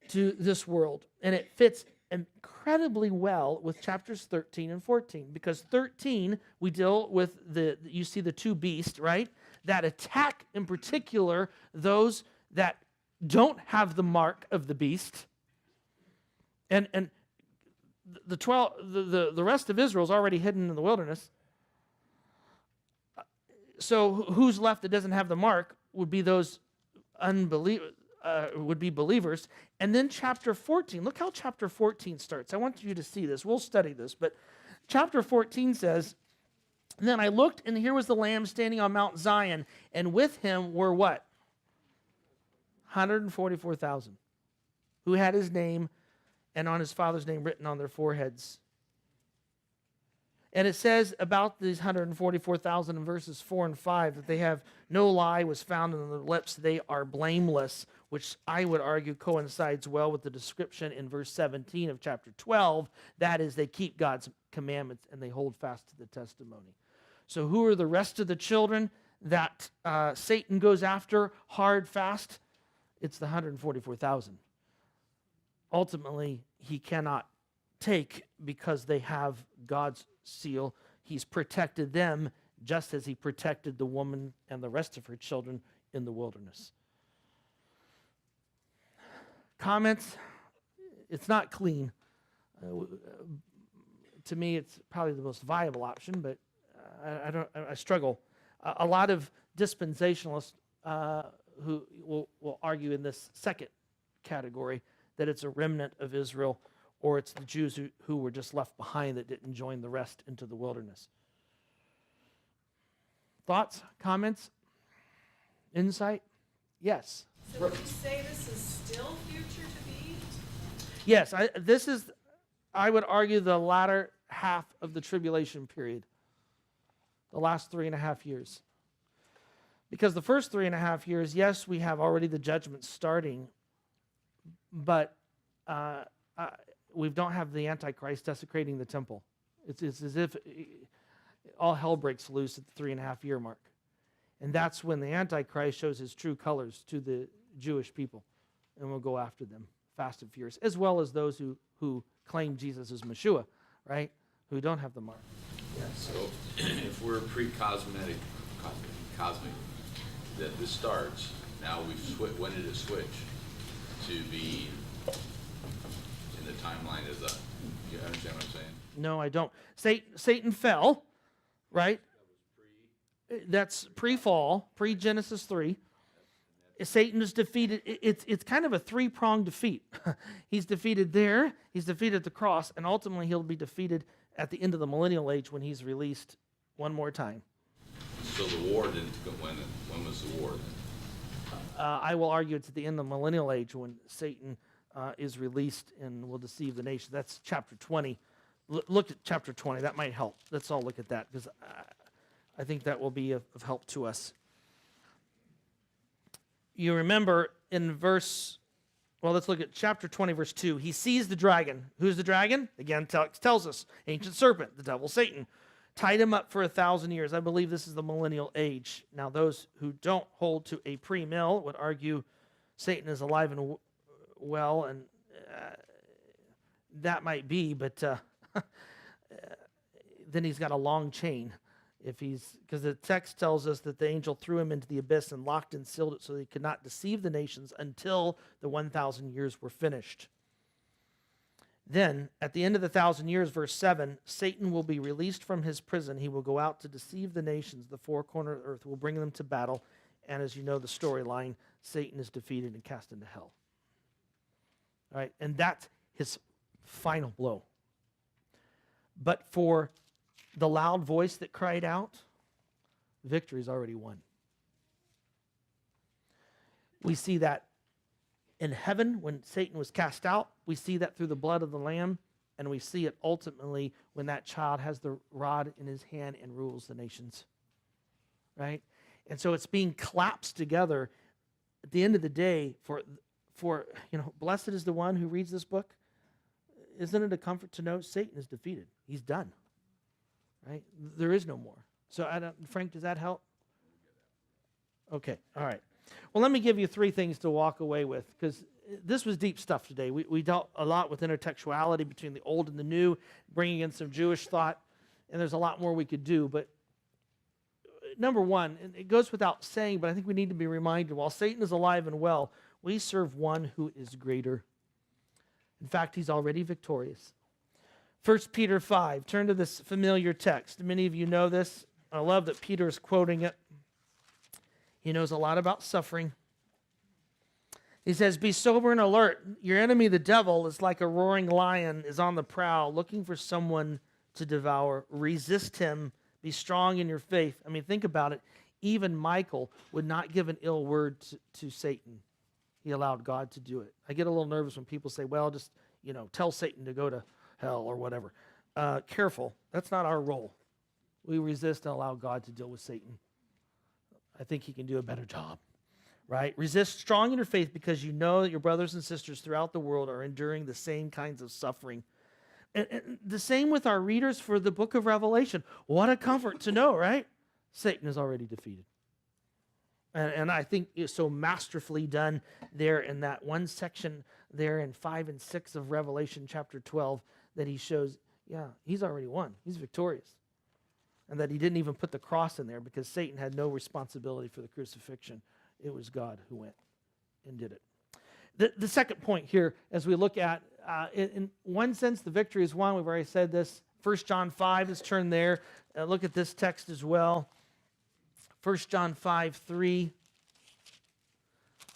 Speaker 1: to this world. And it fits incredibly well with chapters 13 and 14. Because 13, we deal with you see the two beasts, right? That attack in particular those that don't have the mark of the beast. And the rest of Israel is already hidden in the wilderness. So who's left that doesn't have the mark would be those would be believers. And then chapter 14, look how chapter 14 starts. I want you to see this. We'll study this, but chapter 14 says, "Then I looked, and here was the Lamb standing on Mount Zion, and with him were" what? 144,000, who had his name and on his Father's name written on their foreheads. And it says about these 144,000 in verses 4 and 5 that they have no lie was found in their lips. They are blameless, which I would argue coincides well with the description in verse 17 of chapter 12. That is, they keep God's commandments and they hold fast to the testimony. So who are the rest of the children that Satan goes after hard, fast? It's the 144,000. Ultimately, he cannot take because they have God's seal. he's protected them just as he protected the woman and the rest of her children in the wilderness. Comments? It's not clean. To me, it's probably the most viable option, but I struggle. A lot of dispensationalists who will argue in this second category that it's a remnant of Israel, or it's the Jews who were just left behind that didn't join the rest into the wilderness. Thoughts, comments, insight? Yes.
Speaker 6: So would you say this is still future to be?
Speaker 1: Yes, I would argue, the latter half of the tribulation period, the last 3.5 years. Because the first 3.5 years, yes, we have already the judgment starting, but we don't have the Antichrist desecrating the temple. It's as if all hell breaks loose at the 3.5-year mark. And that's when the Antichrist shows his true colors to the Jewish people, and will go after them fast and furious, as well as those who claim Jesus as Messiah, right? Who don't have the mark.
Speaker 7: So if we're cosmic, that this starts, now when did it switch to be in the timeline as a, you understand what I'm saying?
Speaker 1: No, I don't. Satan fell, right? That's pre-fall, pre-Genesis 3. Satan is defeated. It's kind of a three-pronged defeat. He's defeated there, he's defeated at the cross, and ultimately he'll be defeated at the end of the millennial age when he's released one more time.
Speaker 7: So the war didn't, when was the war then?
Speaker 1: I will argue it's at the end of the millennial age when Satan is released and will deceive the nation. That's chapter 20. Look at chapter 20. That might help. Let's all look at that, because I think that will be of help to us. You remember in let's look at chapter 20, verse 2. He sees the dragon. Who's the dragon? Again, tells us, ancient serpent, the devil, Satan. Tied him up for 1,000 years. I believe this is the millennial age. Now, those who don't hold to a pre-mill would argue Satan is alive and well, and that might be, but then he's got a long chain. Because the text tells us that the angel threw him into the abyss and locked and sealed it so he could not deceive the nations until the 1,000 years were finished. Then, at the end of the 1,000 years, verse 7, Satan will be released from his prison. He will go out to deceive the nations. The four corners of the earth will bring them to battle. And as you know the storyline, Satan is defeated and cast into hell. All right, and that's his final blow. But for the loud voice that cried out, victory is already won. We see that in heaven when Satan was cast out. We see that through the blood of the Lamb. And we see it ultimately when that child has the rod in his hand and rules the nations. Right? And so it's being collapsed together at the end of the day for blessed is the one who reads this book. Isn't it a comfort to know Satan is defeated? He's done. Right? There is no more. So, Frank, does that help? Okay, all right. Well, let me give you 3 things to walk away with, because this was deep stuff today. We dealt a lot with intertextuality between the old and the new, bringing in some Jewish thought, and there's a lot more we could do. But number one, and it goes without saying, but I think we need to be reminded, while Satan is alive and well, we serve one who is greater. In fact, he's already victorious. 1 Peter 5, turn to this familiar text. Many of you know this. I love that Peter is quoting it. He knows a lot about suffering. He says, be sober and alert. Your enemy, the devil, is like a roaring lion, is on the prowl, looking for someone to devour. Resist him. Be strong in your faith. I mean, think about it. Even Michael would not give an ill word to Satan. He allowed God to do it. I get a little nervous when people say, well, just, tell Satan to go to hell or whatever. Careful. That's not our role. We resist and allow God to deal with Satan. I think he can do a better job, right? Resist strong in your faith because you know that your brothers and sisters throughout the world are enduring the same kinds of suffering. And the same with our readers for the book of Revelation. What a comfort to know, right? Satan is already defeated. And I think it's so masterfully done there in that one section there in 5 and 6 of Revelation chapter 12 that he shows, he's already won. He's victorious. and that he didn't even put the cross in there because Satan had no responsibility for the crucifixion. It was God who went and did it. The second point here, as we look at, in one sense, the victory is won. We've already said this. 1 John 5, let's turn there. Look at this text as well. 1 John 5:3.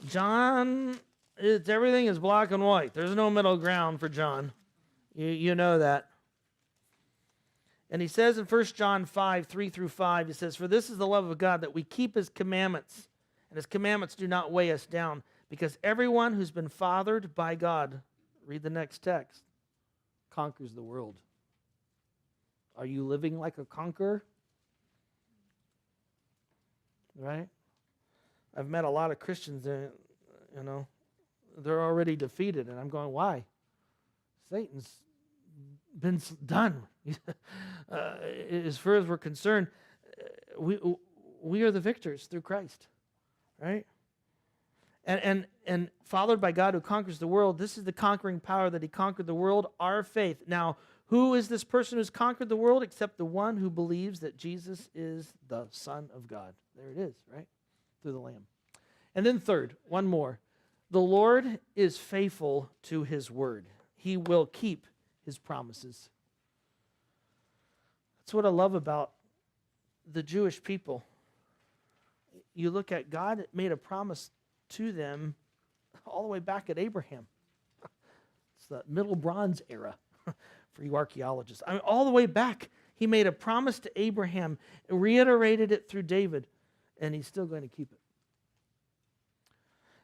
Speaker 1: John, everything is black and white. There's no middle ground for John. You know that. And he says in 1 John 5:3-5, he says, "For this is the love of God, that we keep his commandments, and his commandments do not weigh us down, because everyone who's been fathered by God," read the next text, "conquers the world." Are you living like a conqueror? Right? I've met a lot of Christians that, they're already defeated, and I'm going, why? Satan's been done. As far as we're concerned, we are the victors through Christ, right? And fathered by God who conquers the world, this is the conquering power that he conquered the world, our faith. Now, who is this person who's conquered the world except the one who believes that Jesus is the Son of God? There it is, right? Through the Lamb. And then third, one more. The Lord is faithful to his word. He will keep his promises. That's what I love about the Jewish people. You look at God made a promise to them all the way back at Abraham. It's the Middle Bronze era for you archaeologists. I mean, all the way back, he made a promise to Abraham, reiterated it through David, and he's still going to keep it.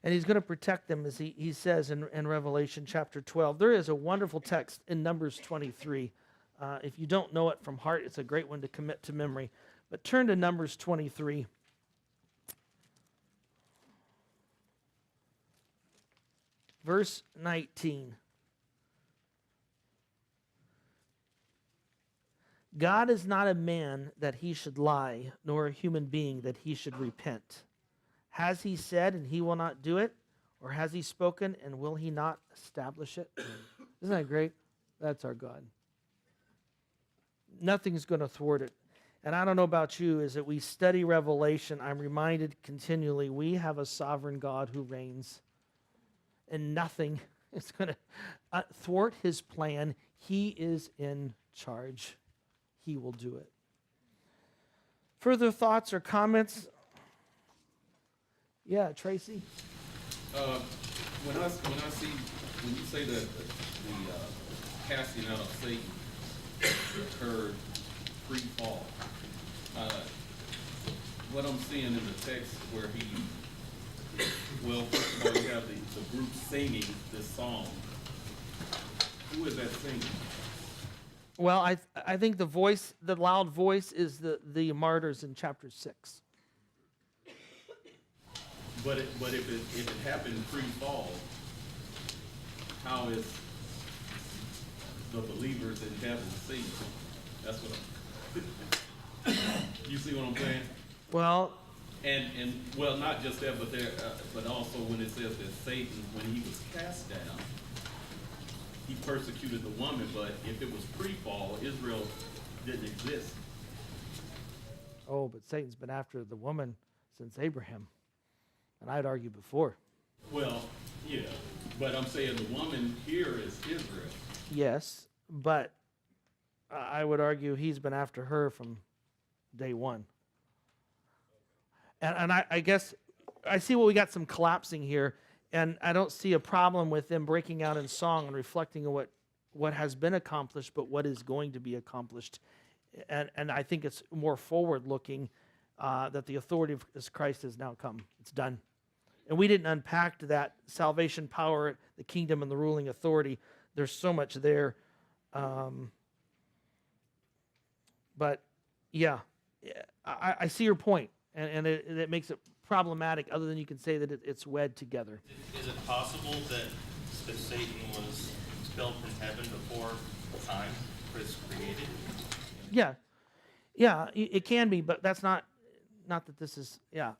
Speaker 1: And he's going to protect them, as he says in Revelation chapter 12. There is a wonderful text in Numbers 23. If you don't know it from heart, it's a great one to commit to memory. But turn to Numbers 23. Verse 19. God is not a man that he should lie, nor a human being that he should repent. Has he said and he will not do it? Or has he spoken and will he not establish it? Isn't that great? That's our God. Nothing's going to thwart it. And I don't know about you, as that we study Revelation, I'm reminded continually we have a sovereign God who reigns. And nothing is going to thwart his plan. He is in charge. He will do it. Further thoughts or comments? Yeah, Tracy?
Speaker 8: When you say that the casting out of Satan occurred pre-fall, what I'm seeing in the text where first of all, you have the group singing this song. Who is that singing?
Speaker 1: Well, I think the loud voice is the martyrs in chapter 6.
Speaker 8: But if it happened pre-fall, how is the believers in heaven singing? That's what you see what I'm saying?
Speaker 1: Well,
Speaker 8: and well, not just that, but also when it says that Satan, when he was cast down, he persecuted the woman. But if it was pre-fall, Israel didn't exist.
Speaker 1: oh, but Satan's been after the woman since Abraham. And I'd argue before.
Speaker 8: Well, yeah, but I'm saying the woman here is Israel.
Speaker 1: Yes, but I would argue he's been after her from day one. And I guess I see we got some collapsing here, and I don't see a problem with them breaking out in song and reflecting on what has been accomplished, but what is going to be accomplished. And I think it's more forward-looking that the authority of Christ has now come. It's done. And we didn't unpack that salvation power, the kingdom, and the ruling authority. There's so much there. But, yeah, I see your point, and it makes it problematic, other than you can say that it's wed together.
Speaker 9: Is it possible that Satan was expelled from heaven before time was created?
Speaker 1: Yeah, it can be, but that's not that this is. Yeah,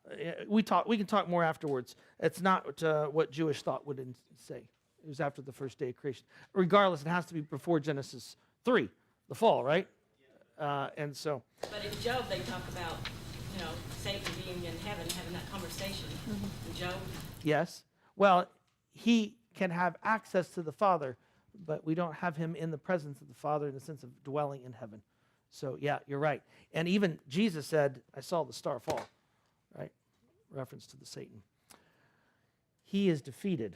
Speaker 1: we can talk more afterwards. It's not what Jewish thought would say. It was after the first day of creation. Regardless, it has to be before Genesis 3, the fall, right? And so,
Speaker 5: But in Job, they talk about, Satan being in heaven, having that conversation. In Job,
Speaker 1: yes. Well, he can have access to the Father, but we don't have him in the presence of the Father in the sense of dwelling in heaven. So, yeah, you're right. And even Jesus said, I saw the star fall, right? Reference to the Satan. He is defeated.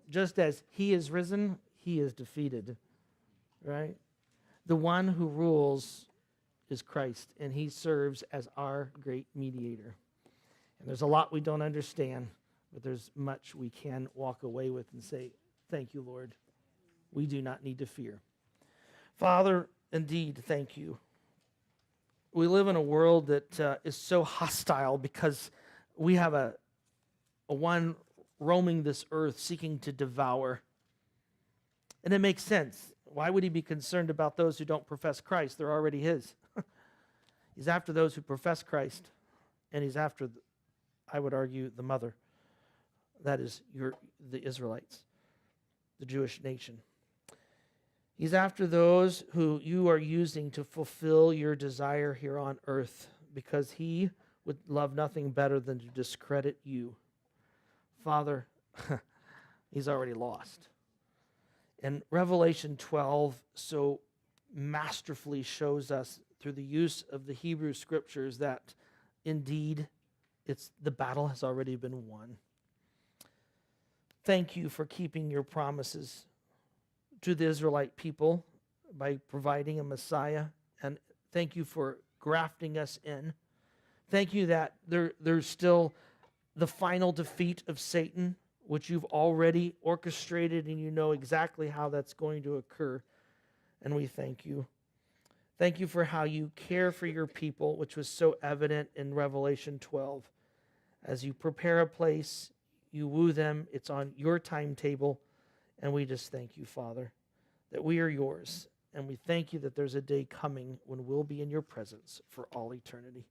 Speaker 1: Just as he is risen, he is defeated, right? The one who rules is Christ, and he serves as our great mediator. And there's a lot we don't understand, but there's much we can walk away with and say, thank you, Lord. We do not need to fear. Father, indeed, thank you. We live in a world that is so hostile because we have a one roaming this earth seeking to devour. And it makes sense. Why would he be concerned about those who don't profess Christ? They're already his. He's after those who profess Christ, and he's after, I would argue, the mother. That is the Israelites, the Jewish nation. He's after those who you are using to fulfill your desire here on earth, because he would love nothing better than to discredit you. Father, he's already lost. And Revelation 12 so masterfully shows us through the use of the Hebrew scriptures that indeed the battle has already been won. Thank you for keeping your promises to the Israelite people by providing a Messiah, and thank you for grafting us in. Thank you that there's still the final defeat of Satan, which you've already orchestrated, and you know exactly how that's going to occur. And we thank you. Thank you for how you care for your people, which was so evident in Revelation 12. As you prepare a place, you woo them, it's on your timetable, and we just thank you, Father, that we are yours. And we thank you that there's a day coming when we'll be in your presence for all eternity.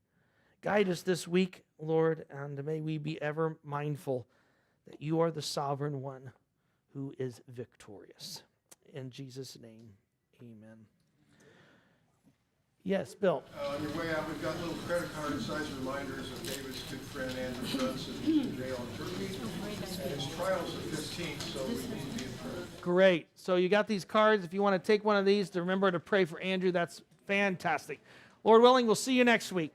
Speaker 1: Guide us this week, Lord, and may we be ever mindful that you are the sovereign one who is victorious. In Jesus' name, amen. Yes, Bill.
Speaker 10: On your way out, we've got little credit card size reminders of David's good friend Andrew Brunson, who's in jail in Turkey. And his trial's the 15th, so we need to be in prayer.
Speaker 1: Great. So you got these cards. If you want to take one of these to remember to pray for Andrew, that's fantastic. Lord willing, we'll see you next week.